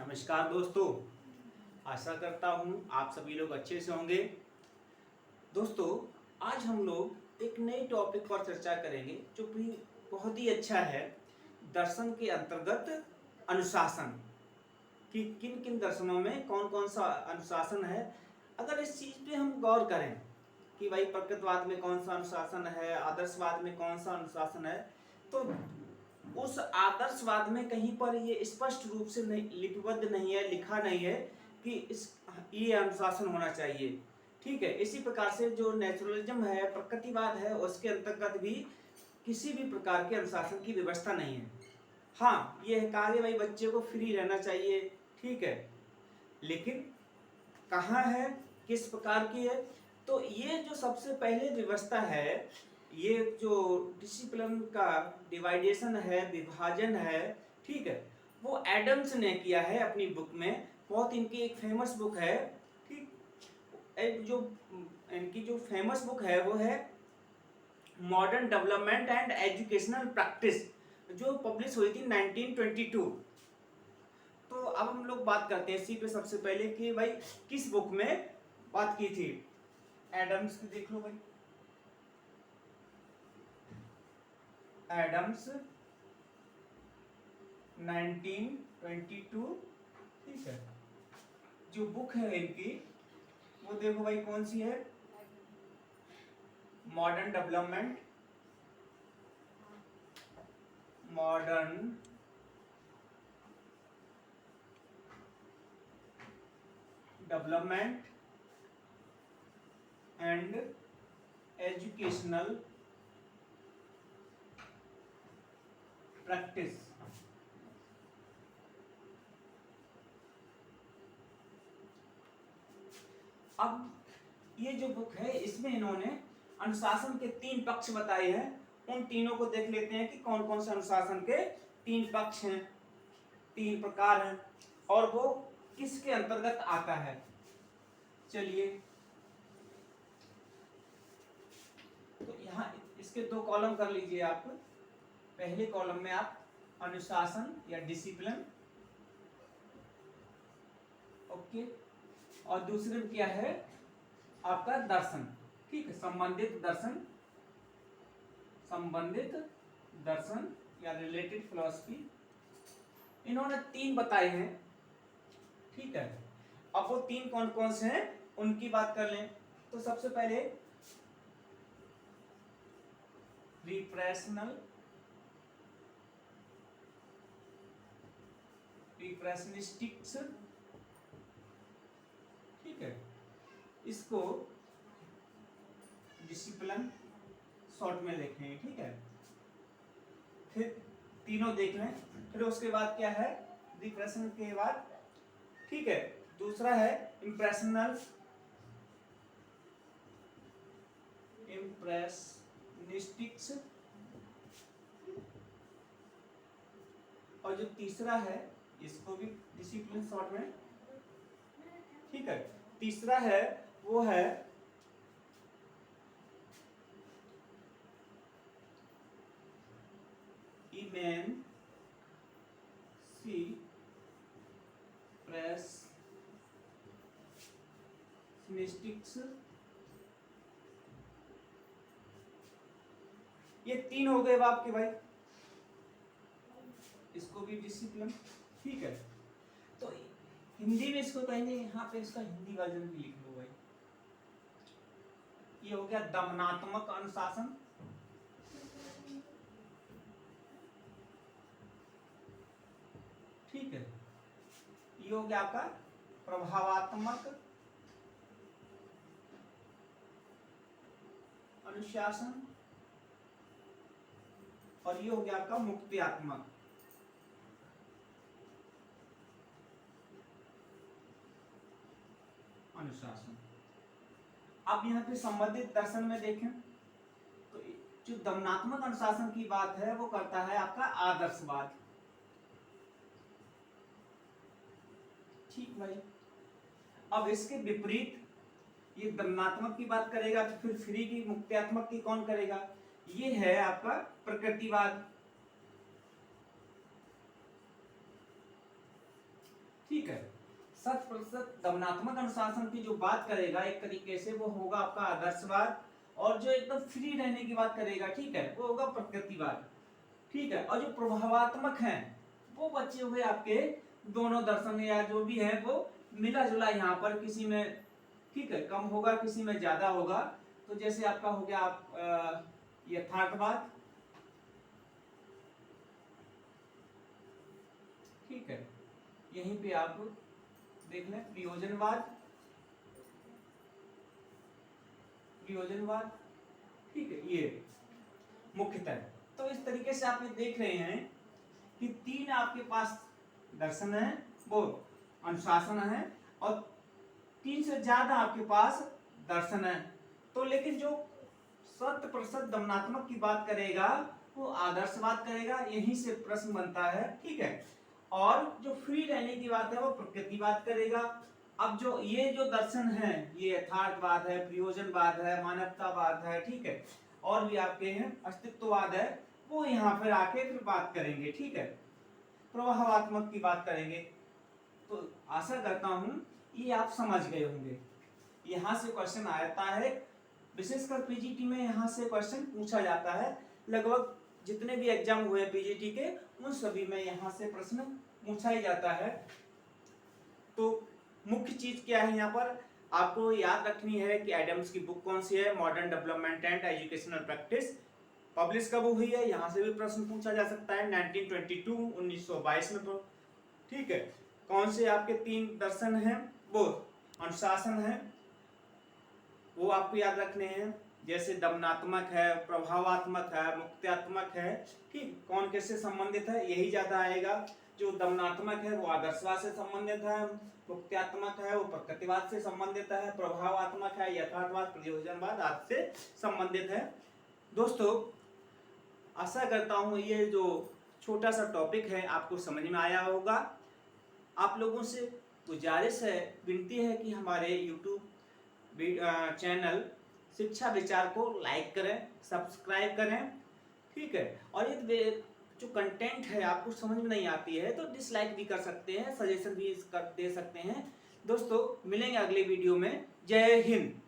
नमस्कार दोस्तों। आशा करता हूँ आप सभी लोग अच्छे से होंगे। दोस्तों, आज हम लोग एक नए टॉपिक पर चर्चा करेंगे जो भी बहुत ही अच्छा है। दर्शन के अंतर्गत अनुशासन कि किन किन दर्शनों में कौन कौन सा अनुशासन है। अगर इस चीज पे हम गौर करें कि भाई प्रकृतवाद में कौन सा अनुशासन है, आदर्शवाद में कौन सा अनुशासन है, तो उस आदर्शवाद में कहीं पर ये स्पष्ट रूप से नहीं लिपिबद्ध नहीं है, लिखा नहीं है कि ये अनुशासन होना चाहिए। ठीक है, इसी प्रकार से जो नेचुरलिज्म है, प्रकृतिवाद है, उसके अंतर्गत भी किसी भी प्रकार के अनुशासन की व्यवस्था नहीं है। हाँ, ये कहा कि भाई बच्चे को फ्री रहना चाहिए, ठीक है, लेकिन कहाँ है, किस प्रकार की है। तो ये जो सबसे पहले व्यवस्था है, ये जो डिसिप्लिन का डिवाइडेशन है, विभाजन है, ठीक है, वो एडम्स ने किया है अपनी बुक में। बहुत इनकी एक फेमस बुक है, ठीक। जो इनकी जो फेमस बुक है वो है modern development and educational practice, जो पब्लिश हुई थी 1922। तो अब हम लोग बात करते हैं इसी पे सबसे पहले कि भाई किस बुक में बात की थी। एडम्स की देख लो भाई, एडम्स 1922, ठीक है। जो बुक है इनकी वो देखो भाई कौन सी है, modern development, modern development and educational practice. अब ये जो बुक है इसमें इन्होंने अनुशासन के 3 पक्ष बताए हैं। उन तीनों को देख लेते हैं कि कौन कौन से अनुशासन के 3 पक्ष हैं, 3 प्रकार हैं, और वो किसके अंतर्गत आता है। चलिए, तो यहाँ इसके 2 कॉलम कर लीजिए आप। पहले कॉलम में आप अनुशासन या डिसिप्लिन, ओके, और दूसरे में क्या है आपका दर्शन, ठीक है, संबंधित दर्शन या रिलेटेड फिलॉसफी। इन्होंने 3 बताए हैं, ठीक है। अब वो 3 कौन कौन से हैं उनकी बात कर लें। तो सबसे पहले रिप्रेशनिस्टिक्स, ठीक है, इसको डिसिप्लिन शॉर्ट में देखें, ठीक है। फिर तीनों देख लें, फिर उसके बाद क्या है, रिप्रेशन के बाद, ठीक है, दूसरा है इम्प्रेशनिस्टिक्स, और जो तीसरा है इसको भी डिसिप्लिन शॉर्ट में, ठीक है। तीसरा है वो है इमेंसिप्रेशनिस्टिक्स। ये 3 हो गए आपके भाई, इसको भी डिसिप्लिन, ठीक है। तो हिंदी में इसको कहेंगे, यहाँ पे इसका हिंदी वर्जन भी लिख लो भाई। ये हो गया दमनात्मक अनुशासन, ठीक है। ये हो गया आपका प्रभावात्मक अनुशासन, और ये हो गया आपका मुक्त्यात्मक अनुशासन। अब यहाँ पे संबंधित दर्शन में देखें तो जो दमनात्मक अनुशासन की बात है वो करता है आपका आदर्शवाद, ठीक भाई। अब इसके विपरीत ये दमनात्मक की बात करेगा तो फिर फ्री की, मुक्त्यात्मक की कौन करेगा, ये है आपका प्रकृतिवाद, ठीक ठीक है। 100% दमनात्मक अनुशासन की जो बात करेगा एक तरीके से वो होगा आपका आदर्शवाद, और जो एकदम फ्री रहने की बात करेगा, ठीक है, वो होगा प्रकृतिवाद, ठीक है। और जो प्रभावात्मक हैं वो बचे हुए आपके दोनों दर्शन या जो भी है वो मिला जुला यहाँ पर, किसी में ठीक है कम होगा, किसी में ज्यादा होगा। तो जैसे आपका हो गया आप यथार्थवाद, ठीक है, यहीं पे आप देख लें प्रयोजनवाद, प्रयोजनवाद, ठीक है, ये मुख्यतः। तो इस तरीके से आप ये देख रहे हैं कि 3 आपके पास दर्शन है, वो अनुशासन है, और 3 से ज्यादा आपके पास दर्शन है। तो लेकिन जो 100% दमनात्मक की बात करेगा वो आदर्शवाद करेगा, यहीं से प्रश्न बनता है, ठीक है। और जो फ्री रहने की बात है वो प्रकृतिवाद करेगा। अब जो ये जो दर्शन है ये यथार्थवाद है, प्रयोजनवाद है, मानवतावाद है, ठीक है, और भी आपके हैं अस्तित्ववाद है, वो यहाँ पर आके फिर बात करेंगे, ठीक है। प्रभावात्मक की बात करेंगे। तो आशा करता हूं ये आप समझ गए होंगे। यहाँ से क्वेश्चन आता है, विशेषकर पीजीटी में यहाँ से क्वेश्चन पूछा जाता है। लगभग जितने भी एग्जाम हुए पीजीटी के उन सभी में यहाँ से प्रश्न पूछा ही जाता है। तो मुख्य चीज क्या है यहाँ पर आपको याद रखनी है कि एडम्स की बुक कौन सी है, modern development and educational practice, publish कब हुई है, यहाँ से भी प्रश्न पूछा जा सकता है, 1922 1922 में, ठीक है। कौन से आपके 3 दर्शन हैं, वो अनुशासन है, वो आपको याद रखने हैं, जैसे दमनात्मक है, प्रभावात्मक है, मुक्त्यात्मक है, ठीक, कौन किससे संबंधित है, यही ज्यादा आएगा। जो दमनात्मक है वो आदर्शवाद से संबंधित है, मुक्त्यात्मक है वो प्रकृतिवाद से संबंधित है, प्रभावात्मक है यथार्थवाद, प्रयोजनवाद आदि से संबंधित है। दोस्तों आशा करता हूँ ये जो छोटा सा टॉपिक है आपको समझ में आया होगा। आप लोगों से गुजारिश है, विनती है कि हमारे YouTube चैनल शिक्षा विचार को लाइक करें, सब्सक्राइब करें, ठीक है। और ये जो कंटेंट है आपको समझ में नहीं आती है तो डिसलाइक भी कर सकते हैं, सजेशन भी दे सकते हैं। दोस्तों मिलेंगे अगले वीडियो में। जय हिंद।